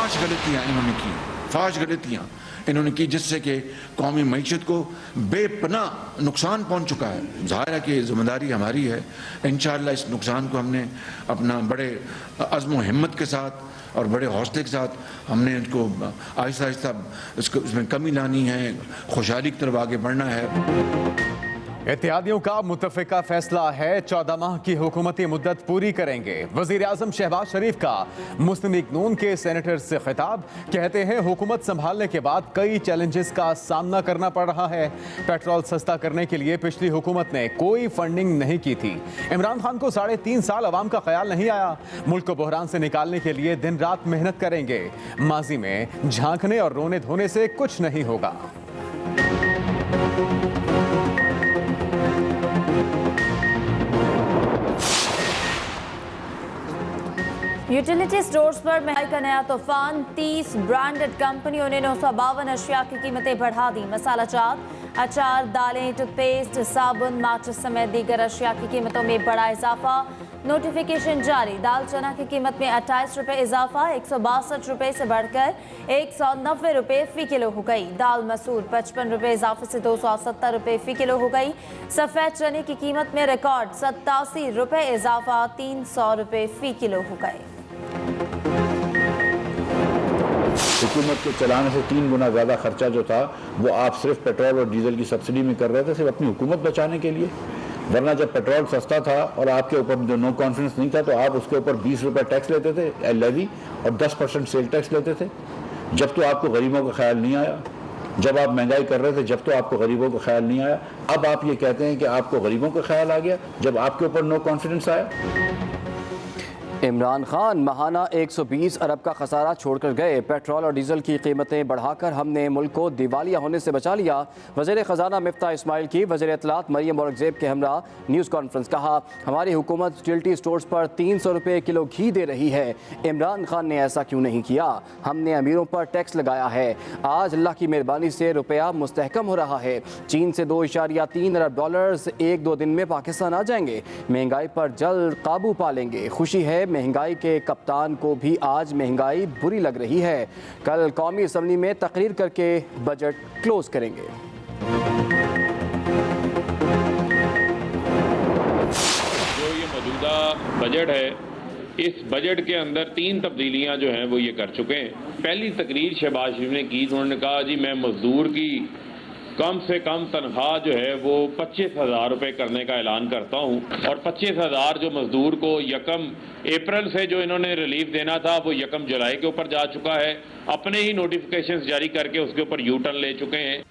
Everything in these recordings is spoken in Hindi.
फाश गलतियाँ इन्होंने की, फाश गलतियाँ इन्होंने की, जिससे कि कौमी मईशत को बेपनाह नुकसान पहुंच चुका है। ज़ाहिर है कि जिम्मेदारी हमारी है। इंशाअल्लाह इस नुकसान को हमने अपना बड़े अज़्म व हिम्मत के साथ और बड़े हौसले के साथ हमने इनको आहिस्ता आहिस्ता इसमें कमी लानी है, खुशहाली की तरफ आगे बढ़ना है। इत्तेहादियों का मुत्तफ़िका फैसला है 14 माह की हुकूमती मुद्दत पूरी करेंगे। वज़ीर आज़म शहबाज शरीफ का मुस्लिम लीग नून के सेनेटर से खिताब, कहते हैं हुकूमत संभालने के बाद कई चैलेंजेस का सामना करना पड़ रहा है। पेट्रोल सस्ता करने के लिए पिछली हुकूमत ने कोई फंडिंग नहीं की थी। इमरान खान को 3.5 साल अवाम का ख्याल नहीं आया। मुल्क को बहरान से निकालने के लिए दिन रात मेहनत करेंगे। माजी में झांकने और रोने धोने से कुछ नहीं होगा। यूटिलिटी स्टोर्स पर महंगाई का नया तूफान। 30 ब्रांडेड कंपनियों ने 952 अशिया की कीमतें बढ़ा दी। मसाला चाट, अचार, दालें, टूथपेस्ट, साबुन, माचिस समेत दीगर अशिया की कीमतों में बड़ा इजाफा। नोटिफिकेशन जारी। दाल चना की कीमत में 28 रुपये इजाफा, 162 रुपये से बढ़कर 190 रुपये फी किलो हो गई। दाल मसूर 55 रुपये इजाफे से 270 रुपये फी किलो हो गई। सफ़ेद चने की कीमत में रिकॉर्ड 87 रुपये इजाफा, 300 रुपये फी किलो हो गए। हुकूमत के चलाने से 3 गुना ज़्यादा खर्चा जो था वो आप सिर्फ पेट्रोल और डीजल की सब्सिडी में कर रहे थे, सिर्फ अपनी हुकूमत बचाने के लिए। वरना जब पेट्रोल सस्ता था और आपके ऊपर जो नो कॉन्फिडेंस नहीं था तो आप उसके ऊपर 20 रुपये टैक्स लेते थे लेवी और 10% सेल टैक्स लेते थे। जब तो आपको गरीबों का ख्याल नहीं आया, जब आप महंगाई कर रहे थे जब तो आपको गरीबों का ख्याल नहीं आया। अब आप ये कहते हैं कि आपको गरीबों का ख्याल आ गया जब आपके ऊपर नो कॉन्फिडेंस आया। इमरान खान महाना 120 अरब का खसारा छोड़कर गए। पेट्रोल और डीजल की कीमतें बढ़ाकर हमने मुल्क को दिवालिया होने से बचा लिया। वज़ीर ख़जाना मिफ्ता इस्माइल की वज़ीर इत्तलात मरियम औरंगज़ेब के हमरा न्यूज़ कॉन्फ्रेंस। कहा, हमारी हुकूमत यूटिलिटी स्टोर्स पर 300 रुपये किलो घी दे रही है। इमरान खान ने ऐसा क्यों नहीं किया? हमने अमीरों पर टैक्स लगाया है। आज अल्लाह की मेहरबानी से रुपया मुस्तहकम हो रहा है। चीन से 2.3 अरब डॉलर्स 1-2 दिन में पाकिस्तान आ जाएंगे। महंगाई पर जल्द काबू पा लेंगे। खुशी है महंगाई के कप्तान को भी आज महंगाई बुरी लग रही है। कल कौमी असम्बली में तकरीर करके बजट क्लोज करेंगे। जो ये मौजूदा बजट है, इस बजट के अंदर 3 तब्दीलियां जो हैं वो ये कर चुके हैं। पहली तकरीर शहबाज शरीफ ने की, उन्होंने कहा जी मैं मजदूर की कम से कम तनख्वाह जो है वो 25,000 रुपये करने का ऐलान करता हूँ। और 25,000 जो मजदूर को 1 अप्रैल से जो इन्होंने रिलीफ देना था वो 1 जुलाई के ऊपर जा चुका है। अपने ही नोटिफिकेशंस जारी करके उसके ऊपर यू टर्न ले चुके हैं।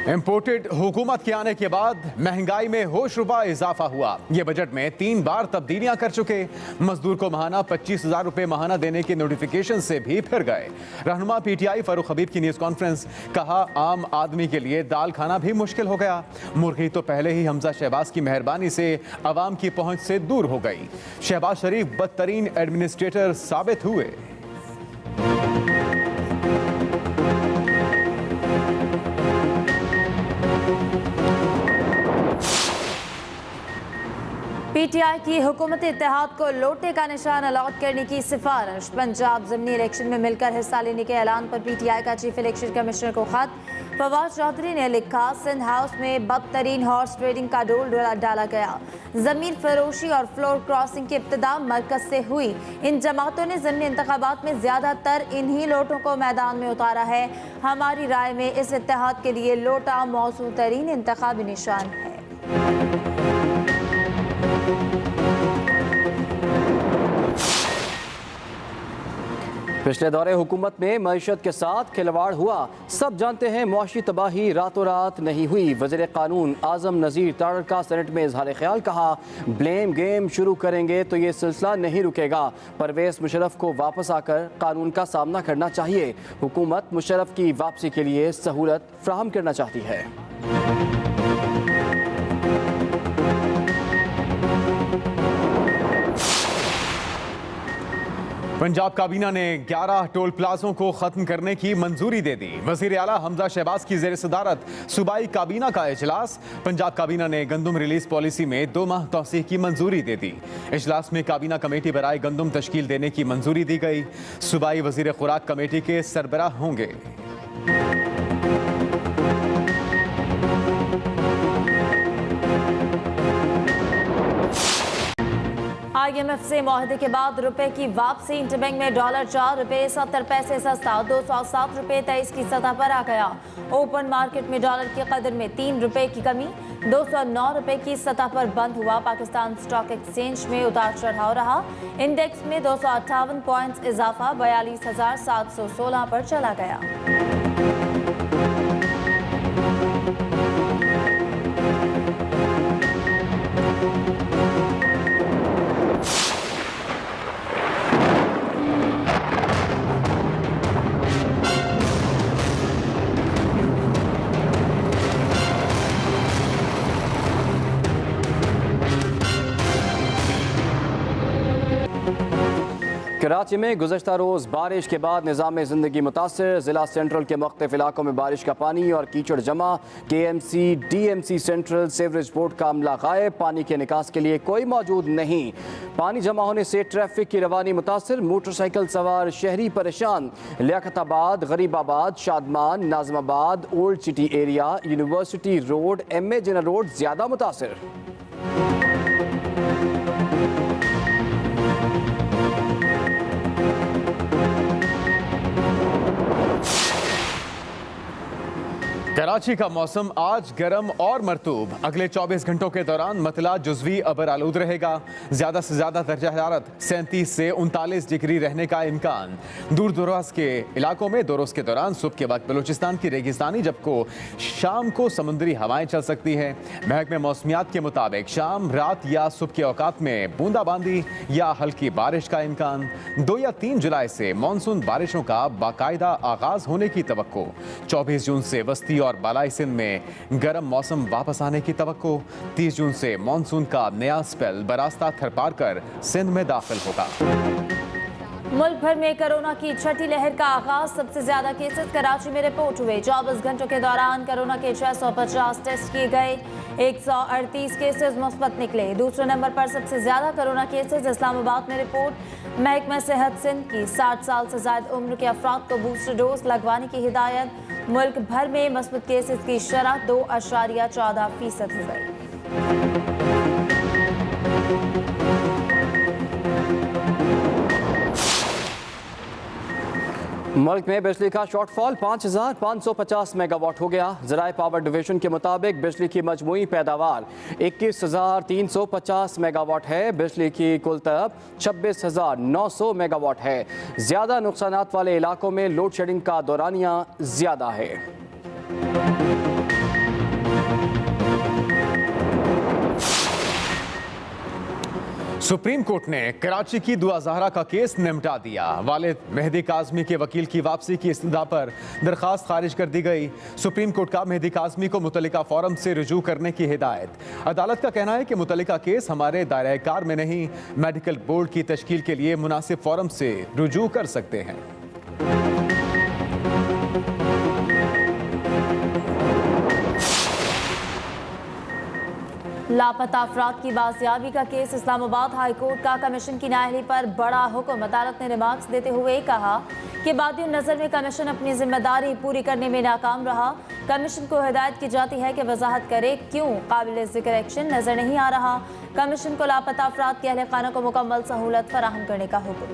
इम्पोर्टेड हुकूमत के आने के बाद महंगाई में होशरुबा इजाफा हुआ। ये बजट में 3 बार तब्दीलियां कर चुके। मजदूर को माहाना 25,000 रुपये माहाना देने के नोटिफिकेशन से भी फिर गए। रहनुमा PTI फारूक हबीब की न्यूज़ कॉन्फ्रेंस। कहा, आम आदमी के लिए दाल खाना भी मुश्किल हो गया। मुर्गी तो पहले ही हमजा शहबाज की मेहरबानी से अवाम की पहुंच से दूर हो गई। शहबाज शरीफ बदतरीन एडमिनिस्ट्रेटर साबित हुए। PTI की हुकूमत इत्तेहाद को लोटे का निशान अलॉट करने की सिफारिश। पंजाब ज़िमनी इलेक्शन में मिलकर हिस्सा लेने के ऐलान पर PTI का चीफ इलेक्शन कमिश्नर को खत। फवाद चौधरी ने लिखा, सिंध हाउस में बदतरीन हॉर्स ट्रेडिंग का डोल डाला गया। ज़मीन फरोशी और फ्लोर क्रॉसिंग की इब्तिदा मरकज से हुई। इन जमातों ने ज़िमनी इंतखाबात में ज़्यादातर इन्हीं लोटों को मैदान में उतारा है। हमारी राय में इस इत्तेहाद के लिए लोटा मौजू तरीन इंतखाबी निशान है। पिछले दौरे हुकूमत में मईशत के साथ खिलवाड़ हुआ। सब जानते हैं मुआशी तबाही रातों रात नहीं हुई। वज़ीर कानून आज़म नज़ीर तारड़ का सेनेट में इजहार ख्याल। कहा, ब्लेम गेम शुरू करेंगे तो ये सिलसिला नहीं रुकेगा। परवेज़ मुशर्रफ को वापस आकर कानून का सामना करना चाहिए। हुकूमत मुशर्रफ की वापसी के लिए सहूलत फ्राहम करना चाहती है। पंजाब काबीना ने 11 टोल प्लाजों को खत्म करने की मंजूरी दे दी। वजीर आला हमजा शहबाज की जेर सदारत सूबाई काबीना का इजलास। पंजाब काबीना ने गंदम रिलीज पॉलिसी में 2 माह तौसीह की मंजूरी दे दी। इजलास में काबीना कमेटी बराए गंदम तश्कील देने की मंजूरी दी गई। सूबाई वजीर खुराक कमेटी के सरबराह होंगे। IMF से मुआहदे के बाद रुपए की वापसी। इंटरबैंक में डॉलर 4 रुपए 70 पैसे सस्ता 207 रुपए 23 की सतह पर आ गया। ओपन मार्केट में डॉलर की कदर में 3 रुपए की कमी 209 रुपए की सतह पर बंद हुआ। पाकिस्तान स्टॉक एक्सचेंज में उतार चढ़ाव रहा। इंडेक्स में 258 पॉइंट्स इजाफा 42,716 पर चला गया। कराची में गुज़श्ता रोज़ बारिश के बाद निज़ाम ज़िंदगी मुतासर। ज़िला सेंट्रल के मुख्तलिफ इलाकों में बारिश का पानी और कीचड़ जमा। KMC DMC central sewerage board का अमला गायब। पानी के निकास के लिए कोई मौजूद नहीं। पानी जमा होने से ट्रैफिक की रवानी मुतासर। मोटरसाइकिल सवार शहरी परेशान। Liaquatabad, Gharibabad, Shadman, Nazimabad, old city area, university road, MA Jinnah road ज़्यादा मुतासर। कराची का मौसम आज गर्म और मरतूब। अगले 24 घंटों के दौरान मतला जुज़वी अबर आलूद रहेगा। ज़्यादा से ज़्यादा दर्जा हरारत 37 से 39 डिग्री रहने का इम्कान। दूर दराज के इलाकों में दोरोज के दौरान सुबह के वक्त बलूचिस्तान की रेगिस्तानी जबको शाम को समुद्री हवाएं चल सकती हैं। महकमे मौसमियात के मुताबिक शाम, रात या सुबह के औकात में बूंदाबांदी या हल्की बारिश का इम्कान। 2 या 3 जुलाई से मानसून बारिशों का बाकायदा आगाज होने की तवक्को। 24 जून से वस्ती और बालाई सिंध में गर्म मौसम वापस आने की तवक्को। 30 जून से मानसून का नया स्पेल बरास्ता थरपार कर सिंध में दाखिल होगा। मुल्क भर में कोरोना की छठी लहर का आगाज। सबसे ज्यादा केसेस कराची में रिपोर्ट हुए। 24 घंटों के दौरान कोरोना के 650 टेस्ट किए गए। 138 केसेस मुस्बत निकले। दूसरे नंबर पर सबसे ज्यादा कोरोना केसेस इस्लामाबाद में रिपोर्ट। महकमा सेहत सिंध की 60 साल से ज्यादा उम्र के अफराद को बूस्टर डोज लगवाने की हिदायत। मुल्क भर में मस्बत केसेस की शरह 2.14% हो गई। मुल्क में बिजली का शॉर्टफॉल 5,550 मेगावाट हो गया। ज़राए पावर डिवीजन के मुताबिक बिजली की मजमूई पैदावार 21,350 मेगावाट है। बिजली की कुल तलब 26,900 मेगावाट है। ज़्यादा नुकसानात वाले इलाकों में लोड शेडिंग का दौरानिया ज़्यादा है। सुप्रीम कोर्ट ने कराची की दुआ ज़हरा का केस निपटा दिया। वालिद मेहदी काज़मी के वकील की वापसी की इस्तदा पर दरखास्त खारिज कर दी गई। सुप्रीम कोर्ट का मेहदी काज़मी को मुतल्लिका फोरम से रुजू करने की हिदायत। अदालत का कहना है कि मुतल्लिका केस हमारे दायरे कार में नहीं, मेडिकल बोर्ड की तश्कील के लिए मुनासिब फोरम से रुजू कर सकते हैं। लापता अफराद की बाजियाबी का केस। इस्लामाबाद हाई कोर्ट का कमीशन की नाअहली पर बड़ा हुक्म। अदालत ने रिमार्क्स देते हुए कहा कि बादियों नज़र में कमीशन अपनी जिम्मेदारी पूरी करने में नाकाम रहा। कमीशन को हिदायत की जाती है कि वजाहत करे क्यों काबिल जिक्र एक्शन नजर नहीं आ रहा। कमीशन को लापता अफराद के अहले खाना को मुकम्मल सहूलत फराहम करने का हुक्म।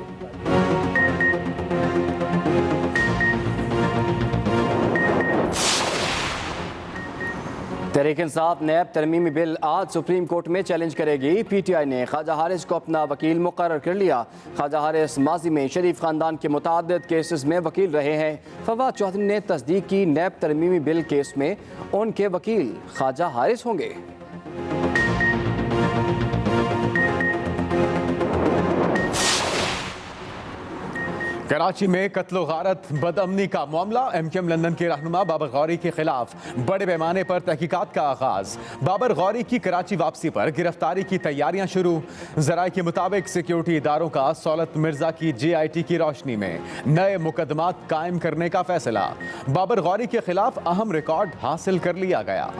तहरीक इंसाफ नैब तरमीमी बिल आज सुप्रीम कोर्ट में चैलेंज करेगी। PTI ने ख्वाजा हारिस को अपना वकील मुकर्रर कर लिया। ख्वाजा हारिस माजी में शरीफ खानदान के मुताद्दिद केसेस में वकील रहे हैं। फवाद चौधरी ने तस्दीक की नैब तरमीमी बिल केस में उनके वकील ख्वाजा हारिस होंगे। कराची में कत्लो गारत बदअमनी का मामला। MQM लंदन के रहनुमा बाबर गौरी के खिलाफ बड़े पैमाने पर तहकीकात का आगाज। बाबर गौरी की कराची वापसी पर गिरफ्तारी की तैयारियां शुरू। जराये के मुताबिक सिक्योरिटी इदारों का सौलत मिर्जा की JIT की रोशनी में नए मुकदमात कायम करने का फैसला। बाबर गौरी के खिलाफ अहम रिकॉर्ड हासिल कर लिया गया।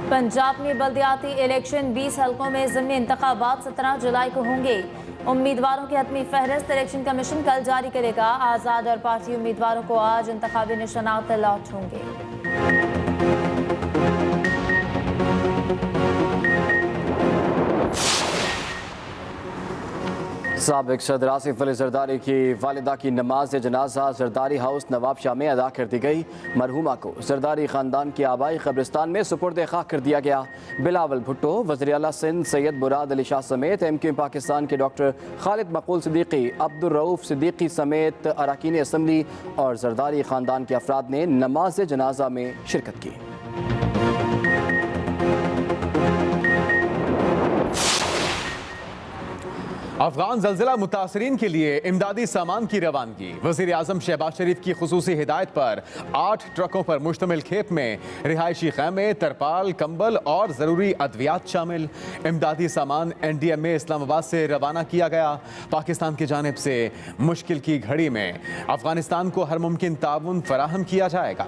पंजाब में बल्दियाती इलेक्शन 20 हलकों में ज़िमनी इंतखाबात 17 जुलाई को होंगे। उम्मीदवारों की हतमी फहरिस्त इलेक्शन कमीशन कल जारी करेगा। आज़ाद और पार्टी उम्मीदवारों को आज इंतखाबी निशानात अलॉट होंगे। साबिक सदर आसिफ अली जरदारी की वालिदा की नमाज जनाजा जरदारी हाउस नवाब शाह में अदा कर दी गई। मरहुमा को जरदारी ख़ानदान के आबाई कब्रिस्तान में सुपुर्द खाक कर दिया गया। बिलावल भुट्टो, वज़ीर आला सिंध सैयद मुराद अली शाह समेत MQM पाकिस्तान के डॉक्टर खालिद मकबूल सिद्दीकी, अब्दुल रऊफ सिद्दीकी समेत अरकान असम्बली और जरदारी ख़ानदान के अफराद ने नमाज जनाजा में शिरकत की। अफगान जल्जिला मुतासरीन के लिए इमदादी सामान की रवानगी। वज़ीर आज़म शहबाज शरीफ की खुसूसी हिदायत पर 8 ट्रकों पर मुश्तमिल खेप में रिहायशी खैमे, तरपाल, कंबल और ज़रूरी अद्वियात शामिल। इमदादी सामान NDMA इस्लामाबाद से रवाना किया गया। पाकिस्तान की जानिब से मुश्किल की घड़ी में अफगानिस्तान को हर मुमकिन ताउन फराहम किया जाएगा।